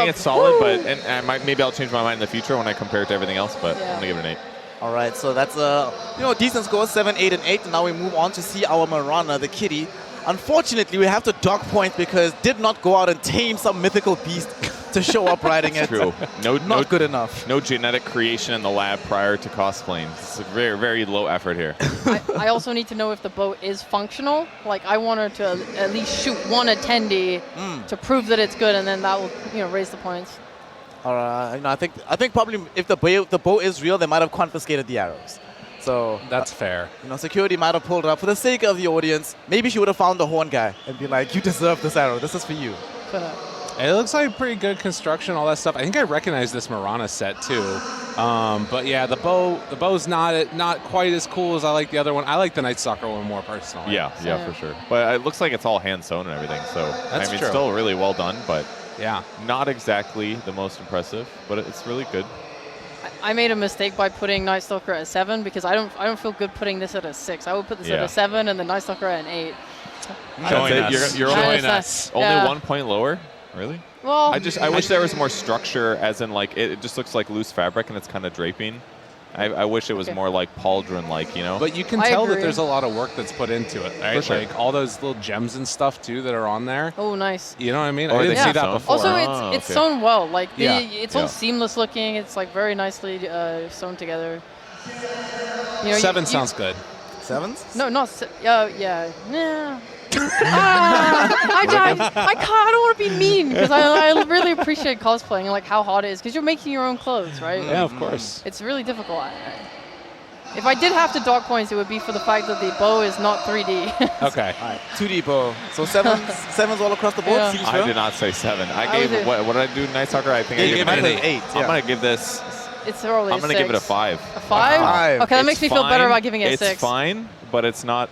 think it's solid, but maybe I'll change my mind in the future when I compare it to everything else. But I'm gonna give it an 8. All right, so that's a decent score, 7, 8, and 8. And now we move on to see our Marana, the kitty. Unfortunately, we have to dock points because did not go out and tame some mythical beast to show up riding it. True. Not good enough. No genetic creation in the lab prior to cosplaying. It's a very, very low effort here. I also need to know if the bow is functional. Like, I want her to at least shoot one attendee to prove that it's good, and then that will, raise the points. All right. I think probably if the bow is real, they might have confiscated the arrows. So that's fair. Security might have pulled it up for the sake of the audience. Maybe she would have found the horn guy and be like, "You deserve this arrow. This is for you." It looks like pretty good construction, all that stuff. I think I recognize this Marana set too. But yeah, the bow's not quite as cool as I like the other one. I like the Night Stalker one more personally. Yeah, for sure. But it looks like it's all hand sewn and everything. So that's true. It's still really well done, but yeah, not exactly the most impressive. But it's really good. I made a mistake by putting Night Stalker at 7 because I don't feel good putting this at a 6. I would put this at a 7 and the Night Stalker at an 8. You're Join us. Only 1 point lower. Really? Well, I wish there was more structure, as in like it just looks like loose fabric and it's kind of draping. I wish it was more like pauldron-like, But you can tell that there's a lot of work that's put into it, right? For sure. Like all those little gems and stuff too that are on there. Oh, nice. You know what I mean? Or I didn't see that sewn. before. Also, it's sewn well. Like it's all Yeah. seamless looking. It's like very nicely sewn together. 7 sounds good. 7s? No, not yeah. I don't want to be mean because I really appreciate cosplaying and like how hard it is because you're making your own clothes, right? Yeah, of course. It's really difficult. If I did have to dock points, it would be for the fact that the bow is not 3D. Okay. All right, 2D bow. So 7s all across the board. Yeah. Seems I fair? did not say 7. I gave what did I do? Night Stalker. I think I gave it an 8. I'm gonna give this. It's probably I'm gonna give it a 5. A 5? Okay, that makes me feel better about giving it a 6. It's fine, but it's not.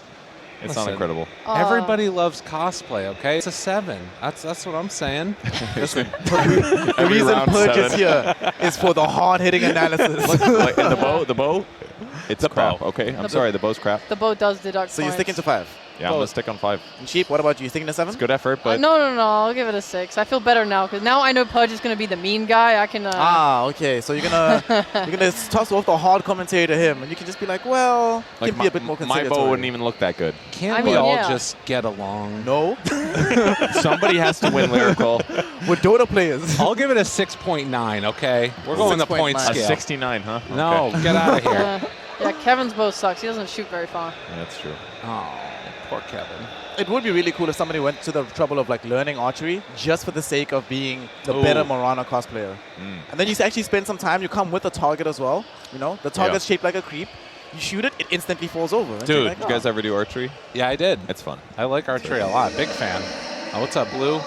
It's not incredible. Everybody loves cosplay, okay? It's a 7. That's what I'm saying. Listen, the reason Purge is here is for the hard-hitting analysis. Like, and the bow, it's crap. Okay, I'm sorry, the bow's crap. The bow does deduct So you're points. sticking to 5. Yeah, I'm gonna stick on 5. And Sheep, what about you? You sticking to 7? It's good effort, but No, I'll give it a 6. I feel better now because now I know Pudge is going to be the mean guy. I can. Okay. So you're gonna toss off the hard commentary to him, and you can just be like, well, like be a bit more my conciliatory. bow wouldn't even look that good. Can't we all just get along? No. Somebody has to win lyrical. We're Dota players. I'll give it a 6.9, okay? We're going the point 6.9. scale. 69, huh? No, Okay. get out of here. Yeah, Kevin's bow sucks. He doesn't shoot very far. Yeah, that's true. Oh, poor Kevin. It would be really cool if somebody went to the trouble of like learning archery just for the sake of being the better Marana cosplayer. And then you actually spend some time. You come with a target as well. The target's shaped like a creep. You shoot it, it instantly falls over. And Dude, like, you guys ever do archery? Yeah, I did. It's fun. I like archery a lot. Big fan. Oh, what's up, Blue? All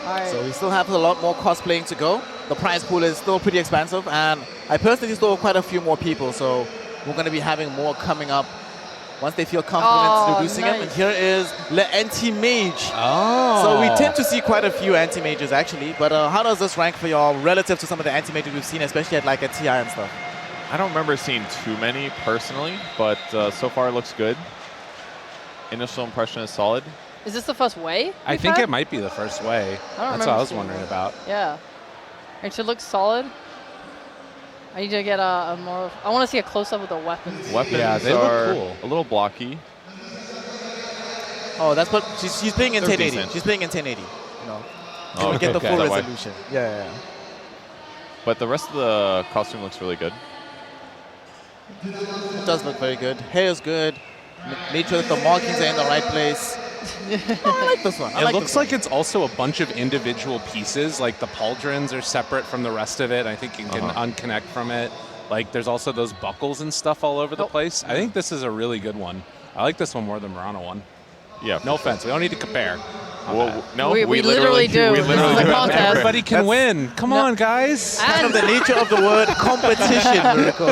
right. So we still have a lot more cosplaying to go. The prize pool is still pretty expansive, and I personally still have quite a few more people. So we're going to be having more coming up once they feel confident introducing him. And here is the Anti-Mage. Oh. So we tend to see quite a few Anti-Mages actually, but how does this rank for y'all relative to some of the Anti-Mages we've seen, especially at like a TI and stuff? I don't remember seeing too many personally, but so far it looks good. Initial impression is solid. Is this the first way? I think it might be the first way. That's what I was wondering about. Yeah. It should look solid. I need to get a more. I want to see a close-up of the weapons. Weapons Yeah, they are look cool. a little blocky. Oh, that's what she's playing in They're 1080. decent. She's playing in 1080. Oh, You get the okay. full That way. resolution. Yeah. But the rest of the costume looks really good. It does look very good. Hair is good. Made sure that the markings are in the right place. I like this one. It looks like it's also a bunch of individual pieces. Like the pauldrons are separate from the rest of it. I think you can unconnect from it. Like there's also those buckles and stuff all over the place. I think this is a really good one. I like this one more than Marana one. Yeah. No offense. We don't need to compare. Well, no, We literally do. We This literally is a do. contest. Everybody can win. Come on, guys. kind of the nature of the word competition, Miracle.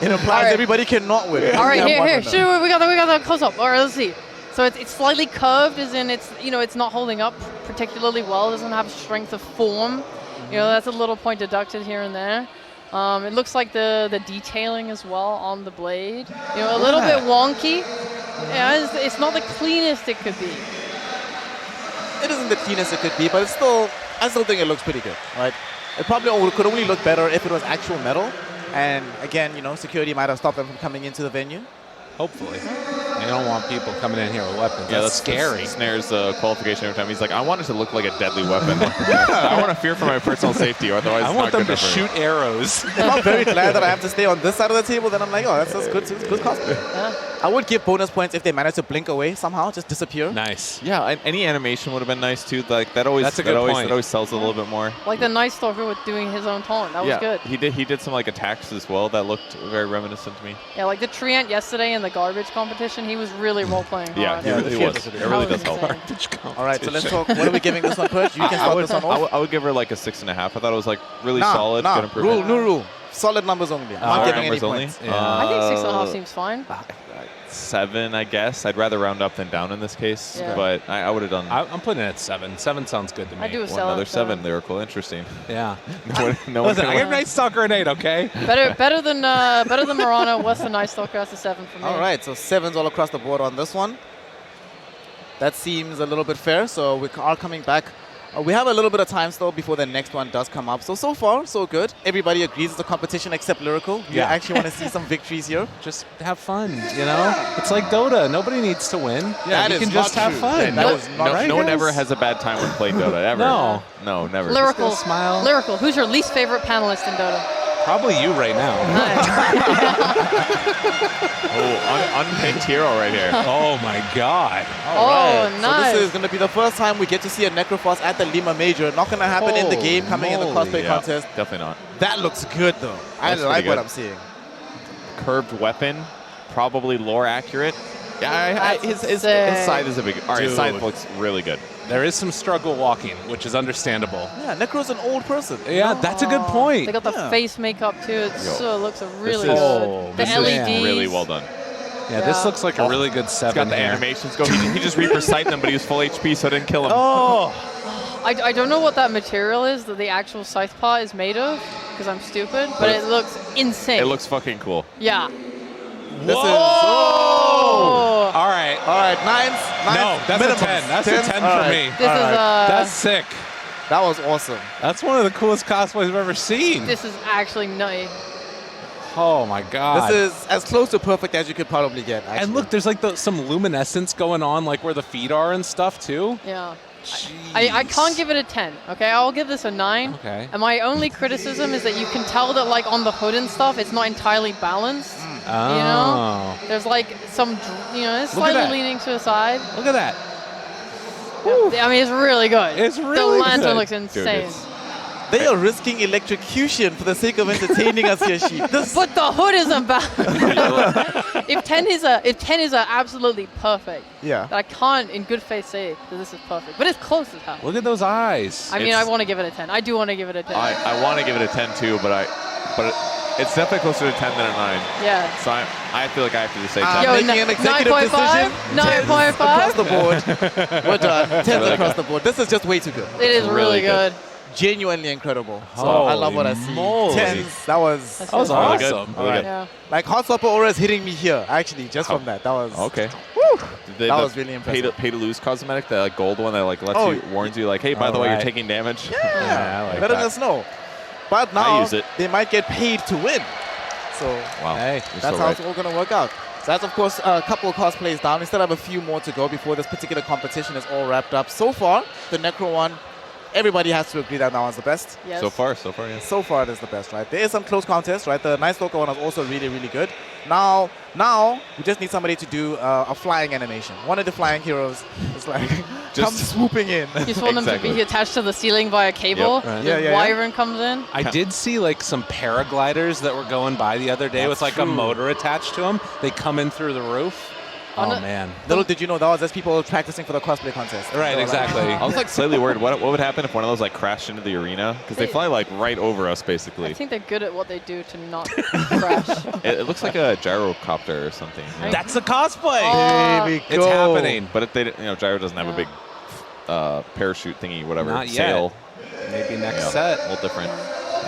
It implies everybody cannot win. All right, here. Sure, we got the close-up. All right, let's see. So it's slightly curved, as in it's not holding up particularly well. It doesn't have strength of form. That's a little point deducted here and there. It looks like the detailing as well on the blade. A little bit wonky. Yeah, it's not the cleanest it could be. it isn't the cleanest it could be, but it's still, I still think it looks pretty good, right? It probably could only look better if it was actual metal. And again, you know, security might have stopped them from coming into the venue. Hopefully. They don't want people coming in here with weapons. Yeah, that's scary. Snares qualification every time. He's like, I want it to look like a deadly weapon. I want to fear for my personal safety, otherwise I it's want not them good to enough for me. shoot arrows. I'm very glad that I have to stay on this side of the table. Then I'm like, oh, that's good cosplay. Yeah. I would give bonus points if they managed to blink away somehow, just disappear. Nice. Yeah, any animation would have been nice too. Like that always, That's a good point. That always sells it a little bit more. Like the Night Stalker with doing his own taunt. That was good. He did some like attacks as well that looked very reminiscent to me. Yeah, like the Treant yesterday in the garbage competition, he was really role-playing Yeah, hard. he really the was. field It really was does help. insane. All right, so let's talk. What are we giving this one, Perch? You can start this one off. I would give her like a 6.5. I thought it was like really Nah, solid, good improvement. new rule. Solid numbers only. I'm not giving any Numbers only? points. Yeah. I think 6.5 seems fine. 7, I guess. I'd rather round up than down in this case, Yeah. but I would have done I'm putting it at 7. 7 sounds good to me. I do a another 7. 7. Lyrical, interesting. Yeah. No one Listen, I can- give Night Stalker an 8, okay? Better than Marana. What's the Night Stalker? That's a 7 for me. All right, so 7s all across the board on this one. That seems a little bit fair, so we are coming back. We have a little bit of time still before the next one does come up. So far, so good. Everybody agrees it's a competition except Lyrical. You Yeah. actually want to see some victories here. Just have fun, you know? It's like Dota. Nobody needs to win. That you is can just not have true. fun. That is not No one true. ever has a bad time when playing Dota, ever. No. No, never. Lyrical. Just gonna smile. Lyrical. Who's your least favorite panelist in Dota? Probably you right now. Oh, unpicked hero right here. Oh my god. Oh, So nice. this is going to be the first time we get to see a Necrophos at the Lima Major. Not going to happen in the Holy game, coming in the moly. cosplay Yeah, contest. definitely not. That looks good, though. I That's like pretty what good. I'm seeing. Curved weapon, probably lore accurate. Yeah, his sick. scythe is a big. All right, Dude. scythe looks really good. There is some struggle walking, which is understandable. Yeah, Necro's an old person. Yeah, that's a good point. They got the Yeah. face makeup too. It so looks really is- good. Oh, The this is LEDs. Really well done. Yeah, this Yeah. looks like a really good He's 7 got the here. animations go. He just Reaper sighted him, but he was full HP, so it didn't kill him. Oh, I don't know what that material is that the actual scythe part is made of, because I'm stupid, but it looks insane. It looks fucking cool. Yeah. This is... Oh. all right. All right, nines. No, that's minimums. a 10. That's Tens? a 10 All for right. me. This All is right. That's sick. That was awesome. That's one of the coolest cosplays I've ever seen. this is actually nutty. Oh my god. This is as close to perfect as you could probably get, actually. And look, there's like some luminescence going on, like where the feet are and stuff too. Yeah. I can't give it a 10. Okay, I'll give this a 9. Okay. And my only criticism is that you can tell that like on the hood and stuff, it's not entirely balanced. Oh. You know, there's like some, you know, it's Look at slightly that. leaning to the side. Look at that. I mean, it's really good. It's The really lantern good. looks insane. it's- They are risking electrocution for the sake of entertaining us here, Sheep. This, But the hood isn't bad. if 10 is a absolutely perfect, yeah. I can't in good faith say that this is perfect. But it's close as hell. Look at those eyes. I mean, It's- I want to give it a 10. I do want to give it a 10. I want to give it a 10 too, but it's definitely closer to 10 than a 9. Yeah. So I feel like I have to just say 10. Yo, making an executive 9.5? decision. 9.5? Across the board. We're done. 10s across the board. This is just way too good. It is really really good. good. Genuinely incredible. So I love what I see. moly. 10s. That was... That's That was really Really good. awesome. Really good. Yeah. Like, Hot Swapper Aura is hitting me here, actually, just from that. That was... Okay. That was really impressive. Pay to lose cosmetic, the like, gold one that like lets Oh, you warns you like, hey, by the way, alright. you're taking damage. Yeah, I like letting that. us know. But now, use it. they might get paid to win. So... Wow. Hey, You're That's so how right. it's all going to work out. So that's, of course, a couple of cosplays down. We still have a few more to go before this particular competition is all wrapped up. So far, the Necro one, everybody has to agree that that one's the best. Yes. So far, yeah. So far, it is the best, right? There is some close contests, right? The Night Stalker one was also really, really good. Now, we just need somebody to do a flying animation. One of the flying heroes is like, come swooping in. You just want them to Exactly. be attached to the ceiling by a cable. Yep. Right. Yeah, The yeah, yeah. wyvern comes in. I did see like some paragliders that were going by the other day with like a motor attached to them. They come in through the roof. On Oh a- man. Little did you know, that was just people practicing for the cosplay contest. Right, They were like, exactly. I was like slightly worried. What would happen if one of those like crashed into the arena? Because they They- fly like right over us, basically. I think they're good at what they do to not crash. It looks like a gyrocopter or something. you know? That's a cosplay. Oh. Here we It's go. happening. But if they, Gyro doesn't have a Yeah. big parachute thingy, whatever. Not yet. sail. Maybe next Yeah, set. a little different.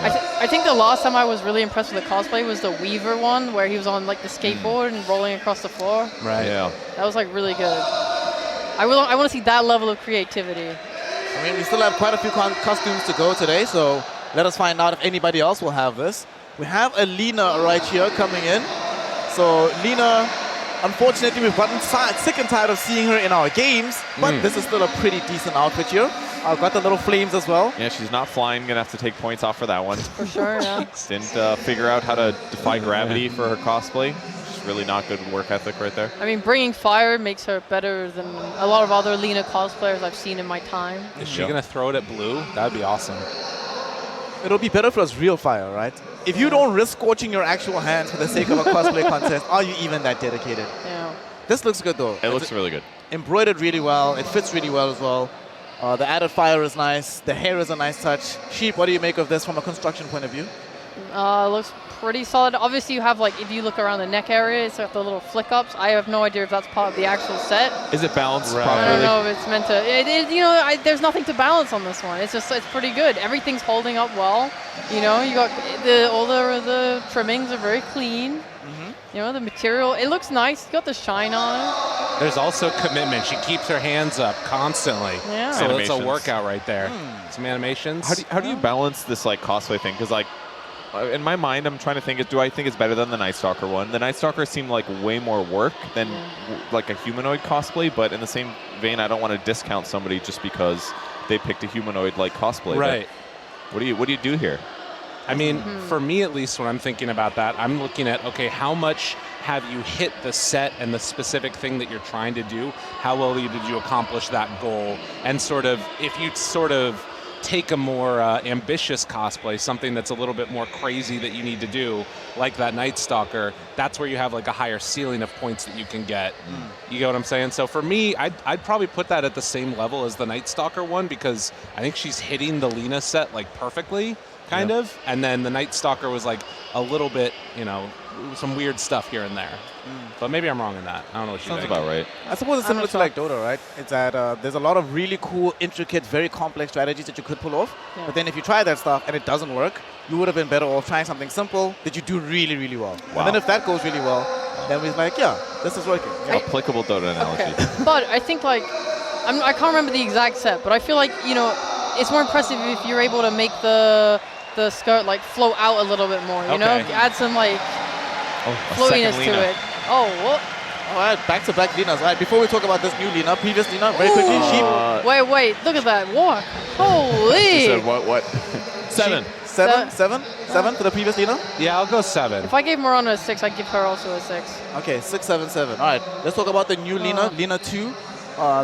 I think the last time I was really impressed with the cosplay was the Weaver one, where he was on like the skateboard and rolling across the floor. Right. Yeah. That was like really good. I want to see that level of creativity. I mean, we still have quite a few costumes to go today, so let us find out if anybody else will have this. We have a Lina right here coming in. So Lina, unfortunately, we've gotten sick and tired of seeing her in our games, but this is still a pretty decent outfit here. I've got the little flames as well. Yeah, she's not flying. Gonna have to take points off for that one. For sure, yeah. Didn't figure out how to defy gravity for her cosplay. Just really not good work ethic right there. I mean, bringing fire makes her better than a lot of other Lina cosplayers I've seen in my time. Is she going to throw it at blue? That would be awesome. It'll be better if it was real fire, right? If you don't risk scorching your actual hands for the sake of a cosplay contest, are you even that dedicated? Yeah. This looks good, though. It looks really good. Embroidered really well. It fits really well as well. The added fire is nice. The hair is a nice touch. Sheep, what do you make of this from a construction point of view? Looks pretty solid. Obviously, you have, like, if you look around the neck area, it's got the little flick-ups. I have no idea if that's part of the actual set. Is it balanced I properly? don't know if it's meant to. You know, there's nothing to balance on this one. It's pretty good. Everything's holding up well. You know, you got all the trimmings are very clean. You know, the material, it looks nice. You got the shine on it. There's also commitment. She keeps her hands up constantly. Yeah. So it's a Animations. workout right there. Some animations. How do you balance this like cosplay thing? Because like in my mind, I'm trying to think: do I think it's better than the Night Stalker one? The Night Stalker seemed like way more work than like a humanoid cosplay. But in the same vein, I don't want to discount somebody just because they picked a humanoid like cosplay. Right. But what do you do here? I mean, for me at least, when I'm thinking about that, I'm looking at, okay, how much have you hit the set and the specific thing that you're trying to do? How well did you accomplish that goal? And sort of, if you sort of take a more ambitious cosplay, something that's a little bit more crazy that you need to do, like that Night Stalker, that's where you have like a higher ceiling of points that you can get. You get what I'm saying? So for me, I'd probably put that at the same level as the Night Stalker one, because I think she's hitting the Lina set like perfectly. Kind of, and then the Night Stalker was like a little bit, you know, some weird stuff here and there. But maybe I'm wrong in that. I don't know what you Sounds think. about right. I suppose it's similar to like Dota, right? It's that there's a lot of really cool, intricate, very complex strategies that you could pull off. Yeah. But then if you try that stuff and it doesn't work, you would have been better off trying something simple that you do really, really well. Wow. And then if that goes really well, then we're like, yeah, this is working. Yeah. Applicable Dota analogy. Okay. But I think, like, I can't remember the exact set, but I feel like, you know, it's more impressive if you're able to make the skirt like flow out a little bit more, you know? Add some like floatiness to it. Oh, what? All right, back-to-back Linas. All right, before we talk about this new Lina, previous Lina, very quickly, Sheep. Wait, look at that walk. Holy! You said what? 7. Seven for the previous Lina? Yeah, I'll go 7. If I gave Miranda a 6, I'd give her also a 6. Okay, 6, 7, 7. All right, let's talk about the new Lina, Lina 2.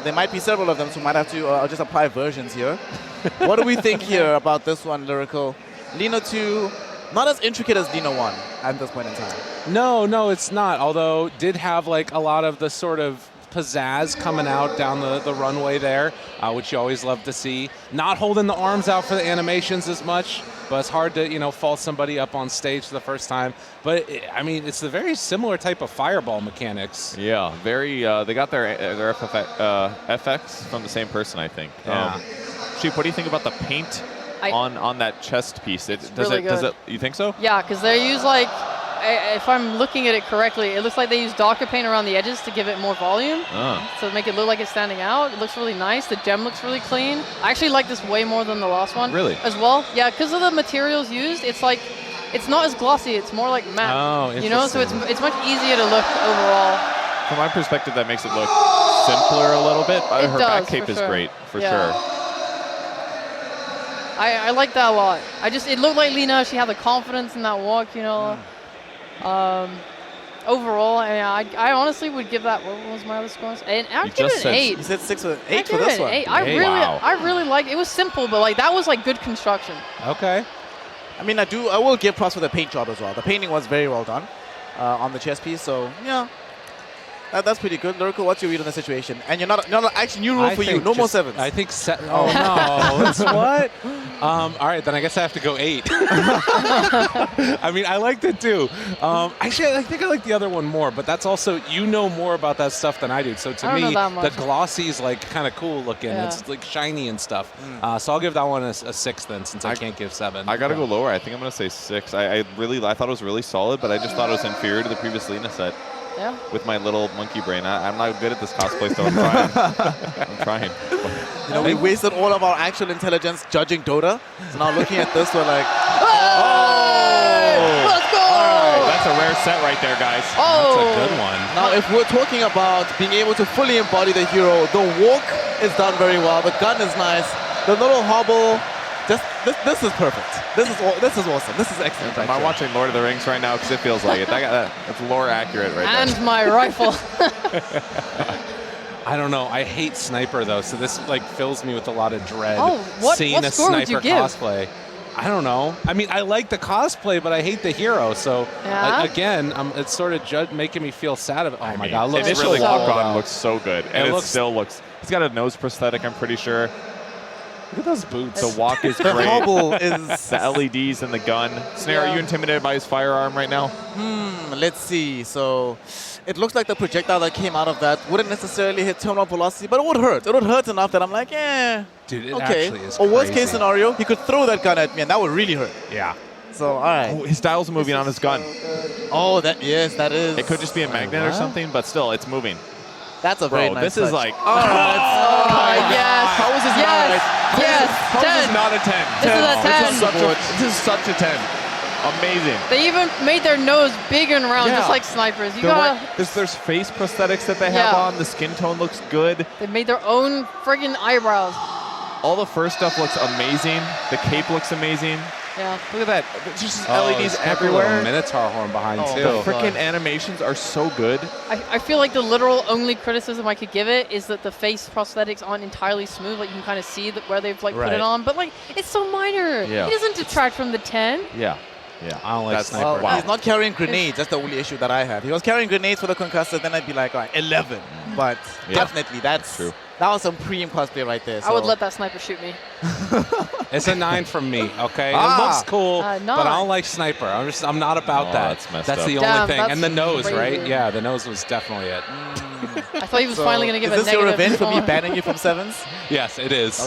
There might be several of them, so we might have to just apply versions here. What do we think here about this one, Lyrical? Lina 2, not as intricate as Lina 1 at this point in time. No, it's not. Although did have like a lot of the sort of pizzazz coming out down the runway there, which you always love to see. Not holding the arms out for the animations as much, but it's hard to, you know, fall somebody up on stage for the first time. But I mean, it's a very similar type of fireball mechanics. Yeah, very. They got their FX from the same person, I think. Yeah. Sheep, what do you think about the paint on that chest piece? Does it? You think so? Yeah, because they use like, if I'm looking at it correctly, it looks like they use darker paint around the edges to give it more volume. To make it look like it's standing out. It looks really nice. The gem looks really clean. I actually like this way more than the last one. Really? As well. Yeah, because of the materials used, it's like, it's not as glossy. It's more like matte. Oh, you know, so it's much easier to look overall. From my perspective, that makes it look simpler a little bit. Her back cape is great, for sure. I like that a lot. It looked like Lina. She had the confidence in that walk, you know. Overall, I honestly would give that. What was my other scores? And I'd give it an 8. You said 6 or 8 for this one. I really like. It was simple, but like that was like good construction. Okay. I mean, I will give props for the paint job as well. The painting was very well done on the chest piece. So yeah. That's pretty good. Lyrical, what's your read on the situation? And you're not actually, new rule for you. No more 7s. I think oh no. That's what? All right, then I guess I have to go 8. I mean, I liked it too. Actually, I think I like the other one more, but that's also, you know more about that stuff than I do. So to me, the glossy is like kind of cool looking. Yeah. It's like shiny and stuff. So I'll give that one a 6 then, since I can't give 7. I got to go lower. I think I'm going to say 6. I thought it was really solid, but I just thought it was inferior to the previous Lina set. Yeah. with my little monkey brain. I'm not good at this cosplay, so I'm trying. I'm trying. You know, we wasted all of our actual intelligence judging Dota. So now looking at this, we're like, Let's go! That's a rare set right there, guys. Oh! That's a good one. now if we're talking about being able to fully embody the hero, the walk is done very well. The gun is nice. The little hobble, this is perfect. This is awesome. This is excellent. I'm actually. watching Lord of the Rings right now because it feels like it. That's lore accurate right And there. my rifle. I don't know. I hate sniper though, so this like fills me with a lot of dread. Oh, what seeing a score would you sniper give? cosplay. I don't know. I mean, I like the cosplay, but I hate the hero. So Yeah? again, it's sort of making me feel sad. Oh my god, it looks Initial really walk cool. on looks so good, and it looks- still looks. He's got a nose prosthetic, I'm pretty sure. Look at those boots. The walk is The great. hobble is. The LEDs and the gun. Snare, Yeah. are you intimidated by his firearm right now? Let's see. So it looks like the projectile that came out of that wouldn't necessarily hit terminal velocity, but it would hurt. It would hurt enough that I'm like, Dude, it okay. actually is Or worst crazy. case scenario, he could throw that gun at me, and that would really hurt. Yeah. So all right. Oh, his dial's moving on his gun. Oh, that that is. It could just be a magnet or What? something, but still, it's moving. That's a very Bro, nice. this is touch. like. All right. Oh my yes. How is this yes. not a- Yes. How is 10. this not a 10? This is a 10. This is such a 10. Amazing. They even made their nose big and round, Yeah. just like snipers. You They're gotta, there's face prosthetics that they have Yeah. on. The skin tone looks good. they made their own friggin' eyebrows. All the fur stuff looks amazing. The cape looks amazing. Yeah. Look at that. There's just Oh, LEDs there's a everywhere. little Minotaur horn behind Oh, too. the The freaking animations are so good. I feel like the literal only criticism I could give it is that the face prosthetics aren't entirely smooth. Like you can kind of see that where they've like put Right. it on, but like it's so minor. Yeah. It doesn't detract from the 10. Yeah. Yeah. I don't like That's sniper. Well, he's not carrying grenades. That's the only issue that I have. He was carrying grenades for the concussor, then I'd be like, all right, 11. But Yeah. definitely, that's True. that was some premium cosplay right there. I would so- let that sniper shoot me. It's a 9 from me. Okay, Ah. it looks cool, nine. but I don't like sniper. I'm not about Oh, that. that's messed That's up. the Damn, only thing. that's And the nose, right? crazy. Yeah, the nose was definitely it. I thought he was So, finally gonna give is a this your negative. revenge for me score. banning you from sevens? Yes, it is.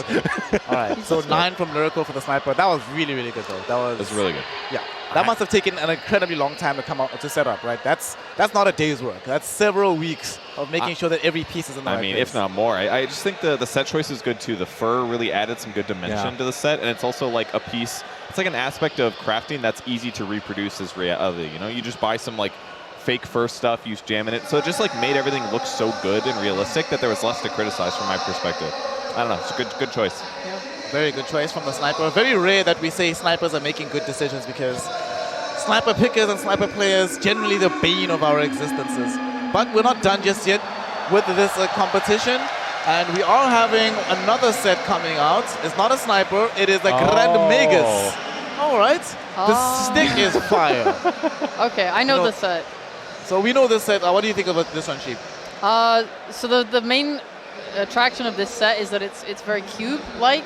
All right. So 9 from Lyrical for the sniper. That was really, really good though. That was That's really good. Yeah. That must have taken an incredibly long time to come out to set up, right? That's not a day's work. That's several weeks of making sure that every piece is in the I right mean, place. if not more. I just think the set choice is good too. The fur really added some good dimension Yeah. to the set, and it's also like a piece. It's like an aspect of crafting that's easy to reproduce as reality. You know, you just buy some like fake fur stuff, you jam in it, so it just like made everything look so good and realistic that there was less to criticize from my perspective. I don't know. It's a good choice. Yeah. Very good choice from the sniper. Very rare that we say snipers are making good decisions because sniper pickers and sniper players generally the bane of our existences. But we're not done just yet with this competition. And we are having another set coming out. It's not a sniper, it is a Grand Magus. All right. The stick is fire. Okay, I know No. the set. So we know this set. What do you think about this one, Sheep? So the main attraction of this set is that it's very cube-like.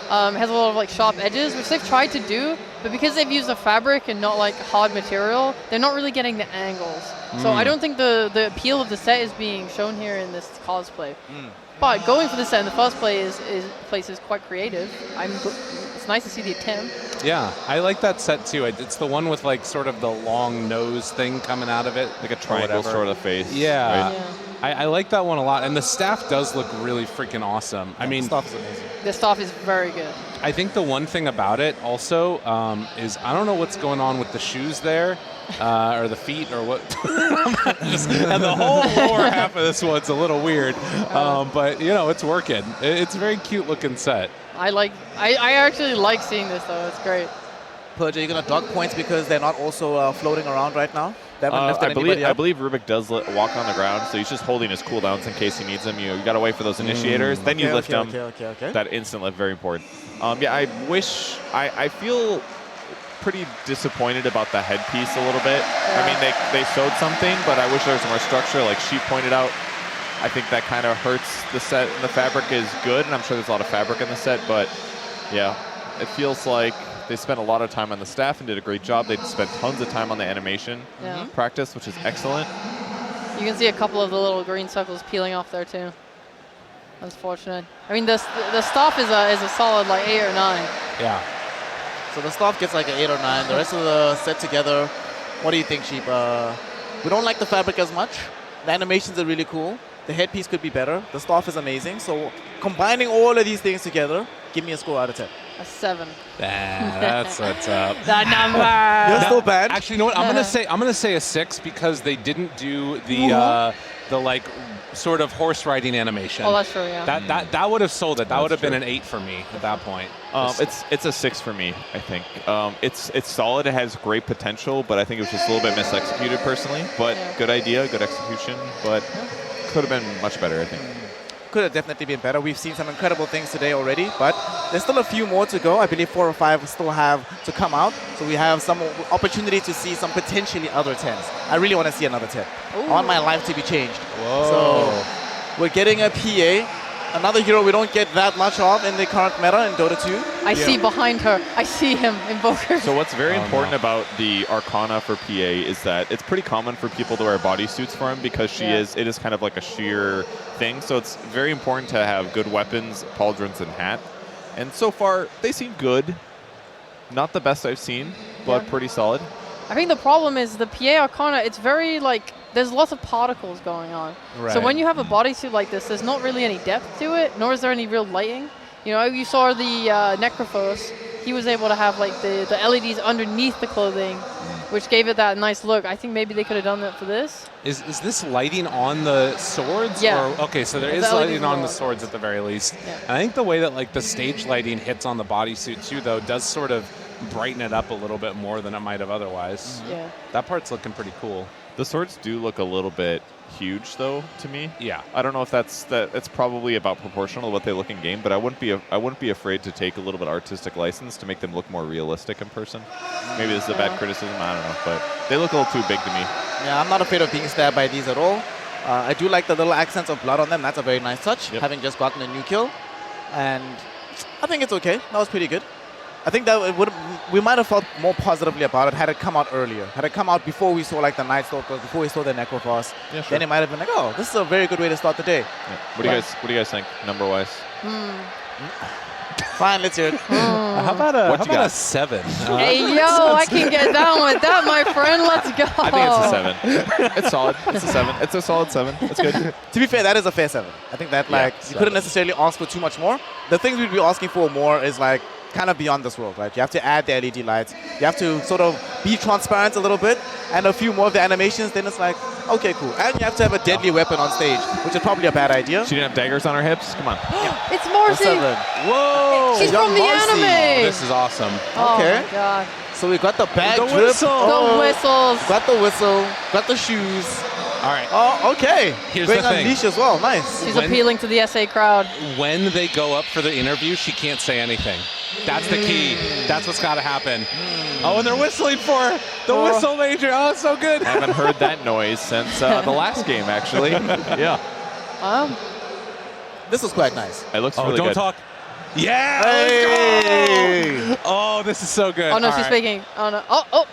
Has a lot of like sharp edges, which they've tried to do, but because they've used a fabric and not like hard material, they're not really getting the angles. So I don't think the appeal of the set is being shown here in this cosplay. But going for the set in the first place is quite creative. It's nice to see the attempt. Yeah, I like that set too. It's the one with like sort of the long nose thing coming out of it, Like a triangle whatever. sort of face. Yeah. right? Yeah. I like that one a lot, and the staff does look really freaking awesome. I mean, Stuff is amazing. The stuff is very good. I think the one thing about it also is I don't know what's going on with the shoes there, or the feet, or what. And the whole lower half of this one's a little weird, but you know it's working. It's a very cute looking set. I actually like seeing this though. It's great. Purge, are you going to dock points because they're not also floating around right now? They haven't lifted anybody I up? believe Rubik does walk on the ground, so he's just holding his cooldowns in case he needs them. You got to wait for those initiators, then you lift them. Okay. That instant lift, very important. Yeah, I feel pretty disappointed about the headpiece a little bit. I mean, they sewed something, but I wish there was more structure. Like Sheep pointed out, I think that kind of hurts the set. The fabric is good, and I'm sure there's a lot of fabric in the set, but yeah, it feels like they spent a lot of time on the staff and did a great job. They spent tons of time on the animation Yeah. practice, which is excellent. You can see a couple of the little green circles peeling off there too. That's fortunate. I mean, the stuff is a solid like 8 or 9. Yeah. So the staff gets like an 8 or 9. The rest of the set together, what do you think, Sheep? We don't like the fabric as much. The animations are really cool. The headpiece could be better. The staff is amazing. So combining all of these things together, give me a score out of 10. A 7. That's what's up. That number. You're still bad. Actually, you know what? I'm gonna say a 6 because they didn't do the like sort of horse riding animation. Oh, that's true. Yeah. That would have sold it. That would have been true. an 8 for me at that point. It's a 6 for me, I think. It's solid. It has great potential, but I think it was just a little bit misexecuted personally. But good idea, good execution, but could have been much better, I think. Could have definitely been better. We've seen some incredible things today already, but there's still a few more to go. I believe 4 or 5 still have to come out. So we have some opportunity to see some potentially other 10s. I really want to see another 10. Ooh. I want my life to be changed. Whoa. So we're getting a PA. Another hero we don't get that much of in the current meta in Dota 2. I see behind her. I see him, Invoker. So what's very important about the Arcana for PA is that it's pretty common for people to wear bodysuits for him because it is kind of like a sheer thing. So it's very important to have good weapons, pauldrons, and hat. And so far, they seem good. Not the best I've seen, but pretty solid. I think the problem is the PA Arcana, it's very like, there's lots of particles going on. Right. So when you have a bodysuit like this, there's not really any depth to it, nor is there any real lighting. You know, you saw the Necrophos, he was able to have like the LEDs underneath the clothing, which gave it that nice look. I think maybe they could have done that for this. Is this lighting on the swords? Yeah. Or, okay, so there is The lighting LEDs on are the on. swords at the very least. Yeah. And I think the way that like the stage lighting hits on the bodysuit too, though, does sort of brighten it up a little bit more than it might have otherwise. Yeah. That part's looking pretty cool. The swords do look a little bit huge, though, to me. Yeah. I don't know if it's probably about proportional to what they look in game, but I wouldn't be afraid to take a little bit artistic license to make them look more realistic in person. Maybe this is a bad criticism, I don't know, but they look a little too big to me. Yeah, I'm not afraid of being stabbed by these at all. I do like the little accents of blood on them. That's a very nice touch, having just gotten a new kill. And I think it's okay. That was pretty good. I think that we might have felt more positively about it had it come out earlier. Had it come out before we saw like the Night Stalkers, before we saw the Necrophos, then it might have been like, oh, this is a very good way to start the day. Yeah. What do you guys think, number-wise? Fine, let's hear it. How about a 7? Hey, yo, I can get down with that, my friend. Let's go. I think it's a 7. It's solid. It's a 7. It's a solid 7. It's good. To be fair, that is a fair 7. I think that you couldn't necessarily ask for too much more. The things we'd be asking for more is like kind of beyond this world, right? You have to add the LED lights. You have to sort of be transparent a little bit, and a few more of the animations. Then it's like, okay, cool. And you have to have a deadly weapon on stage, which is probably a bad idea. She didn't have daggers on her hips? Come on. It's Marcy. Whoa! She's Young from the Marcy. anime. This is awesome. Oh Okay. my god. So we got the bag The drip. whistle. Oh, The whistles. got the whistle. Got the shoes. All right. Oh, okay. Here's Going the on thing. leash as well. Nice. She's When- appealing to the SA crowd. When they go up for the interview, she can't say anything. That's the key. That's what's got to happen. Oh, and they're whistling for her. The whistle major. Oh, it's so good. I haven't heard that noise since the last game, actually. Yeah. This is quite nice. It looks Oh, really don't good. talk. Yeah. Hey! Let's go. Oh, this is so good. Oh no, All she's right. speaking. Oh no. Oh.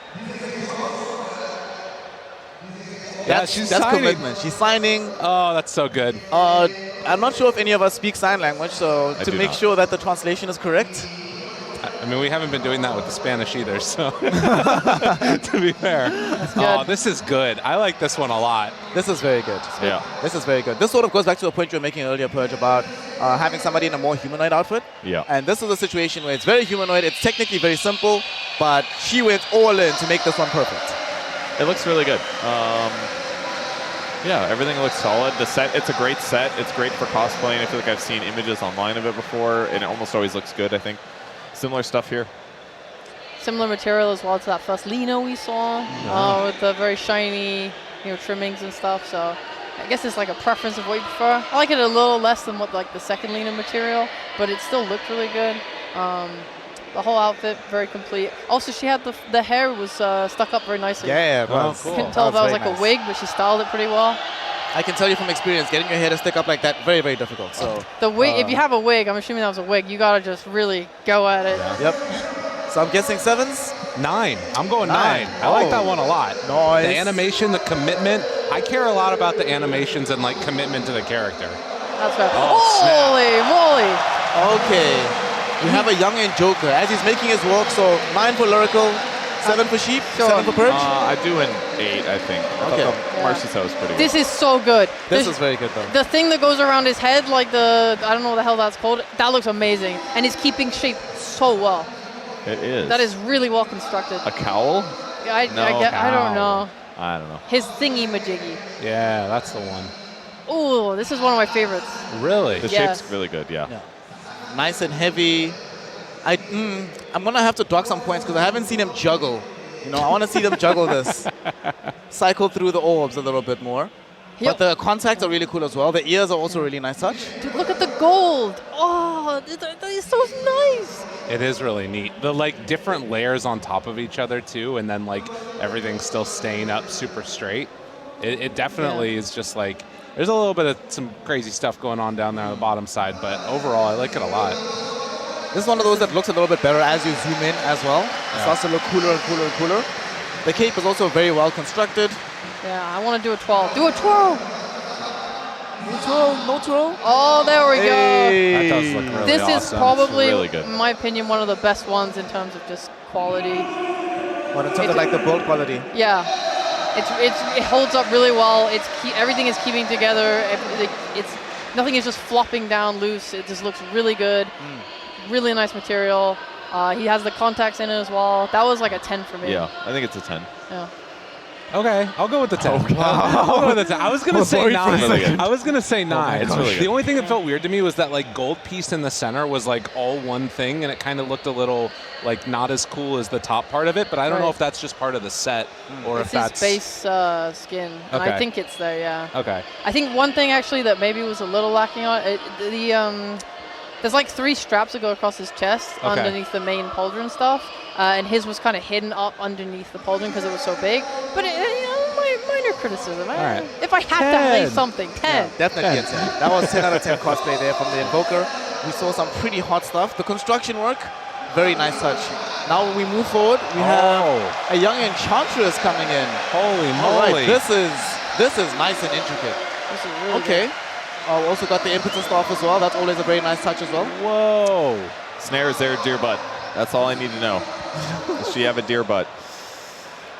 Yeah, That's she's signing. commitment. She's signing. Oh, that's so good. I'm not sure if any of us speak sign language, so I to do make not. sure that the translation is correct. I mean, we haven't been doing that with the Spanish either, so to be fair. Oh, this is good. I like this one a lot. This is very good. Yeah. This is very good. This sort of goes back to a point you were making earlier, Purge, about having somebody in a more humanoid outfit. Yeah. And this is a situation where it's very humanoid. It's technically very simple, but she went all in to make this one perfect. It looks really good. Yeah, everything looks solid. The set, it's a great set. It's great for cosplaying. I feel like I've seen images online of it before, and it almost always looks good, I think. Similar stuff here. Similar material as well to that first Lino we saw, with the very shiny, trimmings and stuff. So I guess it's like a preference of what you prefer. I like it a little less than what like the second Lino material, but it still looked really good. The whole outfit very complete. Also, she had the hair was stuck up very nicely. Yeah, it Oh, was. cool. Couldn't tell if that was very like nice. a wig, but she styled it pretty well. I can tell you from experience, getting your hair to stick up like that, very, very difficult. So, The wig, if you have a wig, I'm assuming that was a wig. You gotta just really go at it. yep. So I'm guessing 7s. 9. I'm going 9. 9. I like Oh. that one a lot. Nice. The animation, the commitment. I care a lot about the animations and like commitment to the character. That's right. Oh, snap. Holy moly! Okay. We have a young and Joker. As he's making his walk, so 9 for lyrical, 7 for sheep, Sure. 7 for purge. I do an 8, I think. I Okay. thought the Mercy set was pretty good. This is so good. This is very good though. The thing that goes around his head, like I don't know what the hell that's called, that looks amazing. And he's keeping shape so well. It is. That is really well constructed. A cowl? I don't know. I don't know. His thingy-majiggy. Yeah, that's the one. Ooh, this is one of my favorites. Really? The Yes. shape's really good, yeah. Yeah. Nice and heavy. I'm gonna have to dock some points because I haven't seen him juggle. You know, I want to see them juggle this. Cycle through the orbs a little bit more. Yep. But the contacts are really cool as well. The ears are also really nice touch. Dude, look at the gold. Oh, that is so nice. It is really neat. The like different layers on top of each other too, and then like everything's still staying up super straight. It definitely is just like, there's a little bit of some crazy stuff going on down there on the bottom side, but overall I like it a lot. This is one of those that looks a little bit better as you zoom in as well. It starts to look cooler and cooler and cooler. The cape is also very well constructed. Yeah, I want to do a 12. Do a twirl. No twirl, no twirl. Oh, there we go. That does look really This awesome. is probably, really good. in my opinion, one of the best ones in terms of just quality. But in terms of like the build quality. Yeah, it holds up really well. Everything is keeping together. Nothing is just flopping down loose. It just looks really good. Really nice material. He has the contacts in it as well. That was like a 10 for me. Yeah, I think it's a 10. Yeah. Okay, I'll go with the 10. I'll go with the 10. I was gonna say 9. Really good. I was gonna say 9. It's really The good. only thing that felt weird to me was that like gold piece in the center was like all one thing, and it kind of looked a little like not as cool as the top part of it. But I don't know Right. if that's just part of the set or It's if that's his base skin. And I Okay. think it's there, yeah. okay. I think one thing actually that maybe was a little lacking on it, there's like 3 straps that go across his chest Okay. underneath the main pauldron stuff, and his was kind of hidden up underneath the pauldron because it was so big. But minor criticism. right. If I had to 10. say something, 10. Definitely a 10. That was 10 out of 10 cosplay there from the Invoker. We saw some pretty hot stuff. The construction work, very nice touch. Now when we move forward, we have a young Enchantress coming in. Holy All right, moly. this is nice and intricate. This is really Okay. We also got the impetus stuff as well. That's always a very nice touch as well. Whoa. Snare, is there a deer butt? That's all I need to know. Does she have a deer butt?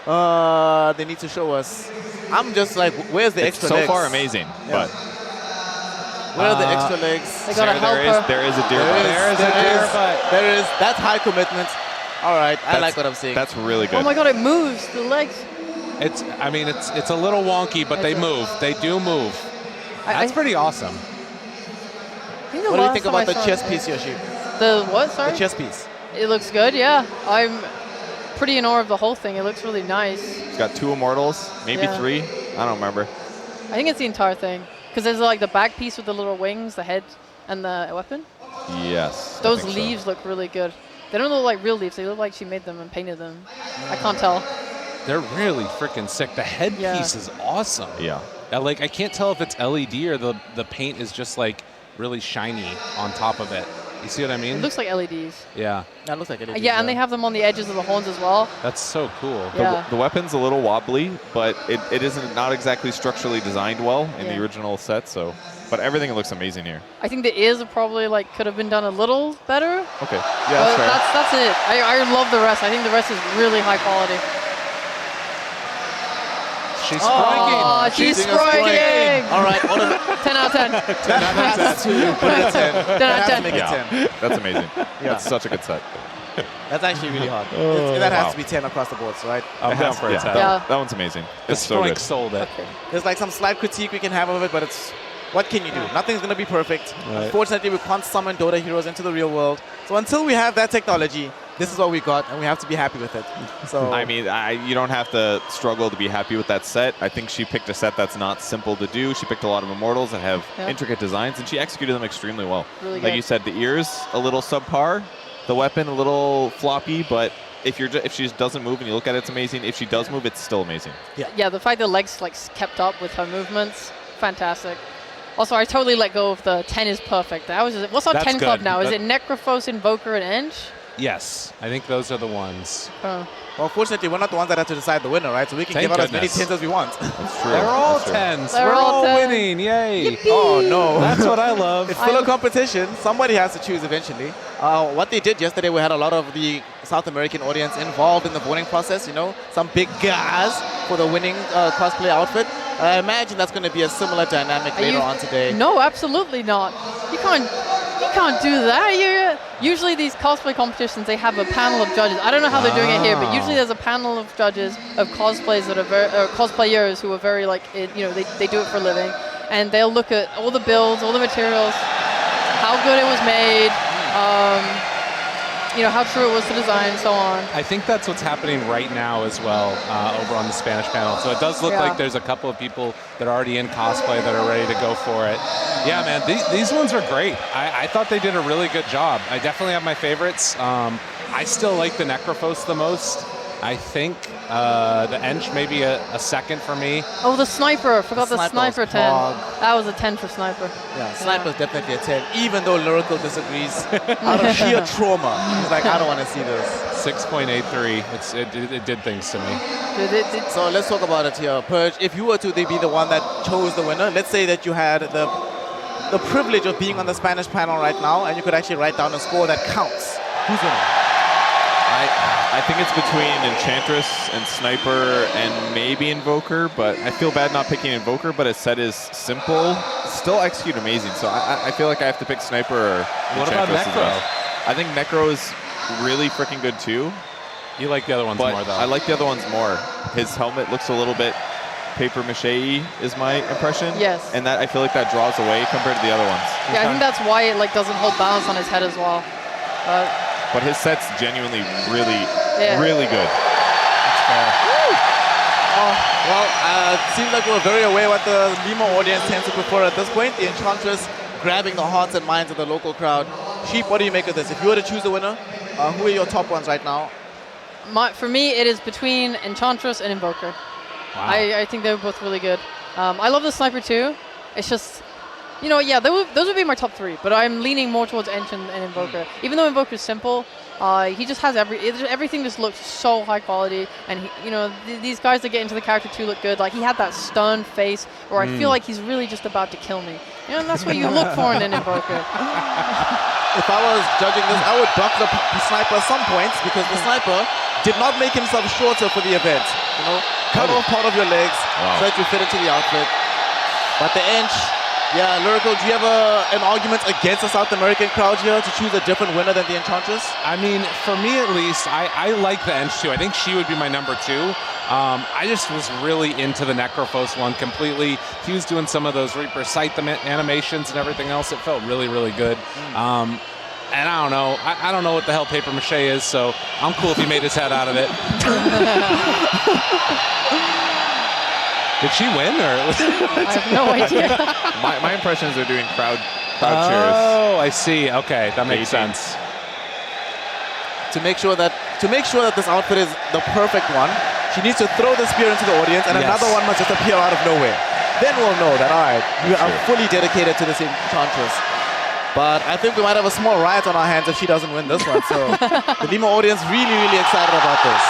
They need to show us. I'm just like, where's the It's extra so legs? far amazing, but Where are the extra legs? They gotta help her. there is a deer butt. There is. That's high commitment. All right, I That's- like what I'm seeing. That's really good. Oh my god, it moves. The legs. It's a little wonky, but they move. They do move. That's pretty awesome. I think the What do you last think time about I the saw chest it- piece, Yoshi? The what? Sorry. The chest piece. It looks good. Yeah, I'm pretty in awe of the whole thing. It looks really nice. She's got 2 immortals, maybe Yeah. 3. I don't remember. I think it's the entire thing because there's like the back piece with the little wings, the head, and the weapon. Yes. I Those think so. leaves look really good. They don't look like real leaves. They look like she made them and painted them. I can't tell. They're really freaking sick. The headpiece Yeah. is awesome. Yeah. Like I can't tell if it's LED or the paint is just like really shiny on top of it. You see what I mean? It looks like LEDs. Yeah. That looks like it. Yeah, and they have them on the edges of the horns as well. That's so cool. Yeah. The weapon's a little wobbly, but it isn't not exactly structurally designed well in the Yeah. original set. So, but everything looks amazing here. I think the ears are probably like could have been done a little better. Okay. But Yeah, that's fair. that's it. I love the rest. I think the rest is really high quality. She's Oh, she's striking! All right, what a 10 out of 10. that's to put it at 10. 10 out That has of to 10. make it Yeah, 10. that's amazing. That's such a good set. That's actually really hard. That has wow. to be 10 across the board, right? I'm It down has- for a yeah, 10. Yeah. That one's amazing. The It's so Stroink good. sold it. Okay. There's like some slight critique we can have of it, but it's what can you do? Nothing's going to be perfect. Right. Unfortunately, we can't summon Dota heroes into the real world. So until we have that technology, this is what we got, and we have to be happy with it. So I mean, you don't have to struggle to be happy with that set. I think she picked a set that's not simple to do. She picked a lot of immortals that have Yeah. intricate designs, and she executed them extremely well. Really Like good. you said, the ears a little subpar, the weapon a little floppy, but if she just doesn't move and you look at it, it's amazing. If she does move, it's still amazing. Yeah, the fact the legs like kept up with her movements, fantastic. Also, I totally let go of the 10 is perfect. What's our That's 10 club good. now? Is That- it Necrophos, Invoker, and Enge? Yes, I think those are the ones. Well, fortunately, we're not the ones that have to decide the winner, right? So we can Thank give out as goodness. many 10s as we want. That's true. They're all That's true. 10s. They're We're all all 10. winning. Yay. Oh, no. That's what I love. It's still a competition. Somebody has to choose eventually. What they did yesterday, we had a lot of the South American audience involved in the voting process, you know, some big guys for the winning cosplay outfit. I imagine that's going to be a similar dynamic later on today. No, absolutely not. You can't do that. Usually these cosplay competitions, they have a panel of judges. I don't know how they're doing it here, but usually there's a panel of judges of cosplays that are cosplayers who are very like, they do it for a living, and they'll look at all the builds, all the materials, how good it was made, how true it was to design, and so on. I think that's what's happening right now as well over on the Spanish panel. So it does look like there's a couple of people that are already in cosplay that are ready to go for it. Yeah, man, these ones are great. I thought they did a really good job. I definitely have my favorites. I still like the Necrophos the most. I think the Ench maybe a second for me. Oh, the Sniper. I forgot the Sniper Sniper 10. That was a 10 for Sniper. Yeah, Sniper's definitely a 10, even though Lyrical disagrees. Out of sheer trauma. He's like, I don't want to see this. 6.83. It did things to me. So let's talk about it here. Purge, if you were to be the one that chose the winner, let's say that you had the privilege of being on the Spanish panel right now, and you could actually write down a score that counts. Who's winning? I think it's between Enchantress and Sniper and maybe Invoker, but I feel bad not picking Invoker, but his set is simple, still execute amazing, so I feel like I have to pick Sniper or What about Enchantress as Necro? well. I think Necro is really freaking good too. You like the other ones but more, though. I like the other ones more. His helmet looks a little bit paper mache is my impression. Yes. And that I feel like that draws away compared to the other ones. Yeah, I think that's why it doesn't hold balance on his head as well. But his set's genuinely really good. That's fair. Well, it seems like we're very aware what the Lima audience tends to prefer at this point. The Enchantress grabbing the hearts and minds of the local crowd. Sheep, what do you make of this? If you were to choose a winner, who are your top ones right now? For me, it is between Enchantress and Invoker. Wow. I think they're both really good. I love the Sniper too. It's just, those would be my top three, but I'm leaning more towards Ench and Invoker. Even though Invoker is simple, he just has everything just looks so high quality, and these guys that get into the character too look good. Like, he had that stunned face where I feel like he's really just about to kill me. And that's what you look for in an Invoker. If I was judging this, I would buck the Sniper some points, because the Sniper did not make himself shorter for the event. Cut off part of your legs so that you fit into the outfit. But the Ench, yeah, Lyrical, do you have an argument against the South American crowd here to choose a different winner than the Enchantress? I mean, for me at least, I like the Ench too. I think she would be my number two. I just was really into the Necrophos one completely. He was doing some of those Reaper Sight animations and everything else. It felt really, really good. And I don't know. I don't know what the hell paper mache is, so I'm cool if he made his head out of it. Did she win, or? I have no idea. My impression is they're doing crowd cheers. Oh, I see. Okay, that makes sense. To make sure that this outfit is the perfect one, she needs to throw the spear into the audience, and another one must just appear out of nowhere. Then we'll know that, all right, you are fully dedicated to this Enchantress. But I think we might have a small riot on our hands if she doesn't win this one. So the Lima audience really, really excited about this.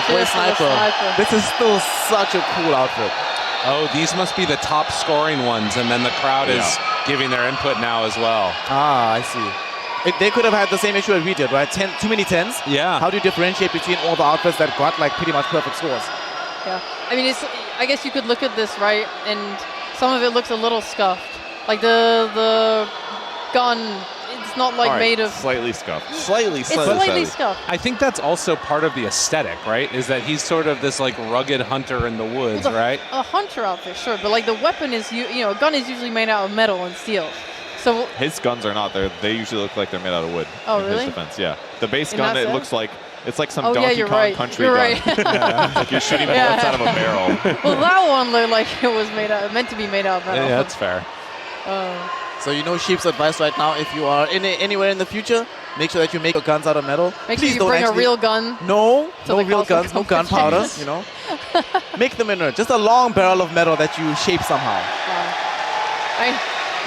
Boy Sniper. This is still such a cool outfit. Oh, these must be the top scoring ones, and then the crowd is giving their input now as well. Ah, I see. They could have had the same issue as we did, right? Too many 10s? Yeah. How do you differentiate between all the outfits that got like pretty much perfect scores? Yeah, I mean, I guess you could look at this, right, and some of it looks a little scuffed. Like the gun, it's not like made of... Slightly scuffed. Slightly scuffed. I think that's also part of the aesthetic, right? Is that he's sort of this like rugged hunter in the woods, right? A hunter outfit, sure, but like the weapon is, a gun is usually made out of metal and steel. So his guns are not. They usually look like they're made out of wood. Oh, in really? His defense, yeah. The base gun, it looks like it's like some Donkey Kong Country you're gun. Right. Like you're shooting bullets out of a barrel. Well, that one looked like it was meant to be made out of metal. Yeah, that's fair. So Sheep's advice right now, if you are anywhere in the future, make sure that you make your guns out of metal. Make sure you bring a real gun. No real guns, no gunpowder, Make them in just a long barrel of metal that you shape somehow.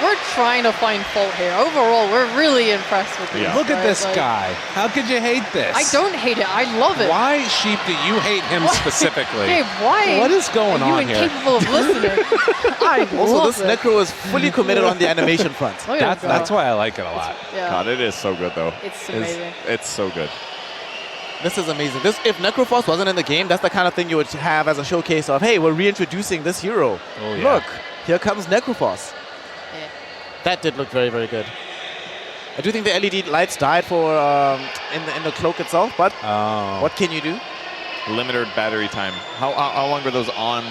we're trying to find fault here. Overall, we're really impressed with this. Yeah. Look at right? this Like, guy. How could you hate this? I don't hate it. I love it. Why, Sheep, do you hate him specifically? Gabe, why? What is going are on you here? incapable of listening? I Also, love this it. Necro is fully committed on the animation front. Look at him go. That's why I like it a lot. Yeah, God, it is so good though. it's amazing. It's so good. This is amazing. If Necrophos wasn't in the game, that's the kind of thing you would have as a showcase of, hey, we're reintroducing this hero. Oh, yeah. Look, here comes Necrophos. Yeah. That did look very, very good. I do think the LED lights died for in the cloak itself, but what can you do? Limited battery time. How long were those on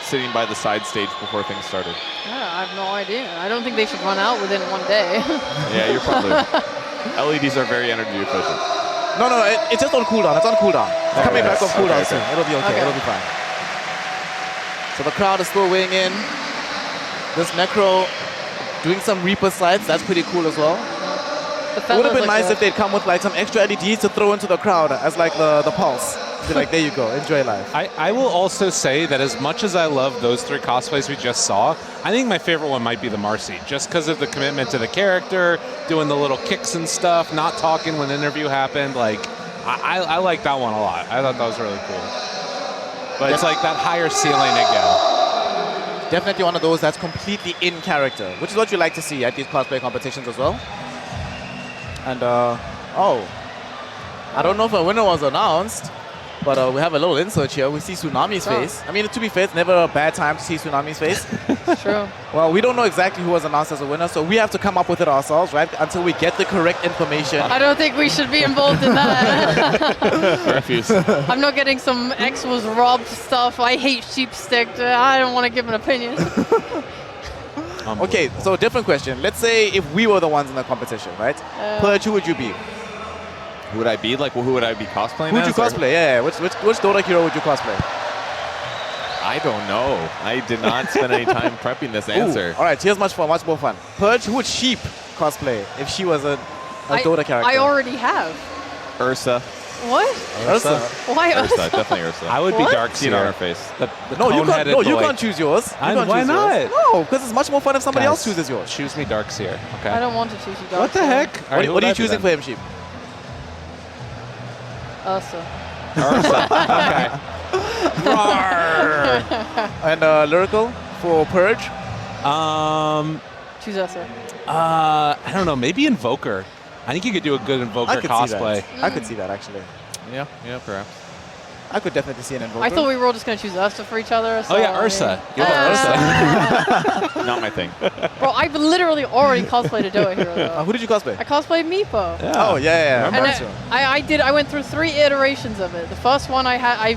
sitting by the side stage before things started? Yeah, I have no idea. I don't think they should run out within one day. Yeah, you're probably... LEDs are very energy efficient. No, it's just on cooldown. It's on cooldown. It's coming back on yes. cooldown Okay, soon. okay. It'll be okay. Okay. It'll be fine. So the crowd is still weighing in. This Necro doing some Reaper slides. That's pretty cool as well. The It would have been feathers nice look if they'd come with like some extra LEDs to throw into the crowd as like the pulse. Be like, there you go, enjoy life. I will also say that as much as I love those 3 cosplays we just saw, I think my favorite one might be the Marcy, just because of the commitment to the character, doing the little kicks and stuff, not talking when the interview happened. Like, I like that one a lot. I thought that was really cool. But it's like that higher ceiling again. Definitely one of those that's completely in character, which is what you like to see at these cosplay competitions as well. And I don't know if a winner was announced, but we have a little insert here. We see Tsunami's face. I mean, to be fair, it's never a bad time to see Tsunami's face. True. Well, we don't know exactly who was announced as a winner, so we have to come up with it ourselves, right? Until we get the correct information. I don't think we should be involved in that. I refuse. I'm not getting some X was robbed stuff. I hate sheep stick. I don't want to give an opinion. Okay, so different question. Let's say if we were the ones in the competition, right? Purge, who would you be? Who would I be? Like, who would I be cosplaying Who would you as, or- cosplay? Yeah, which Dota hero would you cosplay? I don't know. I did not spend any time prepping this answer. All right, here's much more fun. Purge, who would Sheep cosplay if she was a Dota character? I already have. Ursa. What? Ursa. Why Ursa, Ursa? definitely Ursa. I would What? be Dark See it on her Seer. face. The No, you can't. cone-headed No, you boy. can't choose yours. You can't Why choose not? yours. No, because it's much more fun if somebody else Guys, chooses yours. Choose me Dark Seer. Okay. I don't want to choose you, Dark What the Seer. heck? What are you choosing for him, Sheep? Ursa. Okay. And Lyrical for Purge? Choose Ursa. I don't know. Maybe Invoker. I think you could do a good Invoker I could cosplay. see that. I could see that actually. Yeah, perhaps. I could definitely see an Invoker. I thought we were all just going to choose Ursa for each other. So Oh yeah, Ursa. I mean- You're Ursa. Not my thing. Bro, I've literally already cosplayed a Dota hero though. Who did you cosplay? I cosplayed Meepo. Oh yeah. And I went through 3 iterations of it. The first one I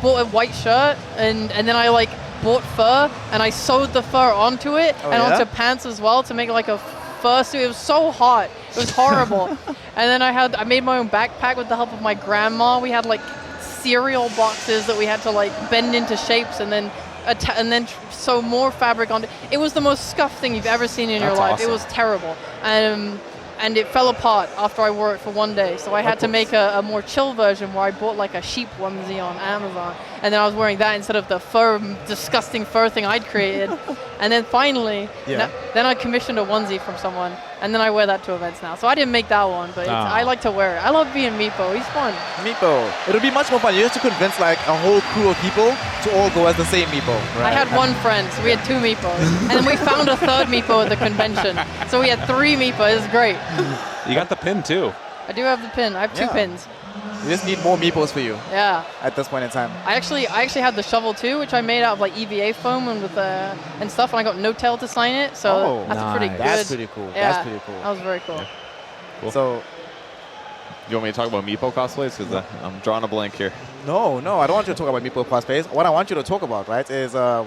bought a white shirt and then I like bought fur and I sewed the fur onto it Oh, and yeah? onto pants as well to make like a fur suit. It was so hot. It was horrible. And then I made my own backpack with the help of my grandma. We had like cereal boxes that we had to like bend into shapes and then sew more fabric onto. It was the most scuffed thing you've ever seen in your That's life. awesome. It was terrible. And it fell apart after I wore it for one day. So I had to make a more chill version where I bought like a sheep onesie on Amazon. And then I was wearing that instead of the disgusting fur thing I'd created. And then finally, then I commissioned a onesie from someone. And then I wear that to events now. So I didn't make that one, but I like to wear it. I love being Meepo. He's fun. Meepo. It'll be much more fun. You have to convince like a whole crew of people to all go as the same Meepo. I had one friend, so we had 2 Meepos. And then we found a 3rd Meepo at the convention. So we had 3 Meepos. It was great. You got the pin too. I do have the pin. I have 2 pins. We just need more Meepos for you Yeah. at this point in time. I actually had the shovel too, which I made out of like EVA foam and with and stuff, and I got No Tail to sign it. So that's a pretty nice. good. That's pretty cool. Yeah, That's pretty cool. That was very cool. Cool. So You want me to talk about Meepo cosplays? Because I'm drawing a blank here. no, I don't want you to talk about Meepo cosplays. What I want you to talk about, right, is I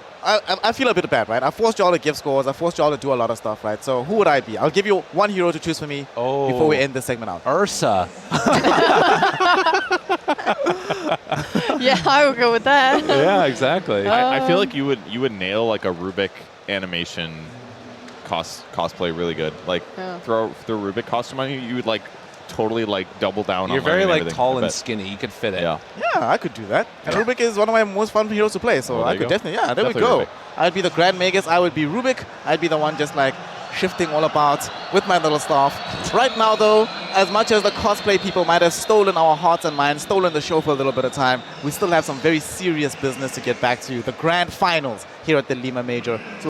feel a bit bad, right? I forced you all to give scores. I forced you all to do a lot of stuff, right? So who would I be? I'll give you one hero to choose for me before we end this segment out. Ursa. Yeah, I would go with that. Yeah, exactly. I feel like you would nail like a Rubik animation cosplay really good. Like throw Rubik costume on you, you would like totally like double down You're on very learning like everything, tall I and bet. skinny. You could fit it. Yeah. Yeah, I could do that. And Rubik is one of my most fun heroes to play, so Well, I there could you go. definitely, yeah, there we Definitely go. Rubik. I'd be the Grand Magus, I would be Rubik, I'd be the one just like shifting all about with my little staff. Right now though, as much as the cosplay people might have stolen our hearts and minds, stolen the show for a little bit of time, we still have some very serious business to get back to, the grand finals here at the Lima Major. So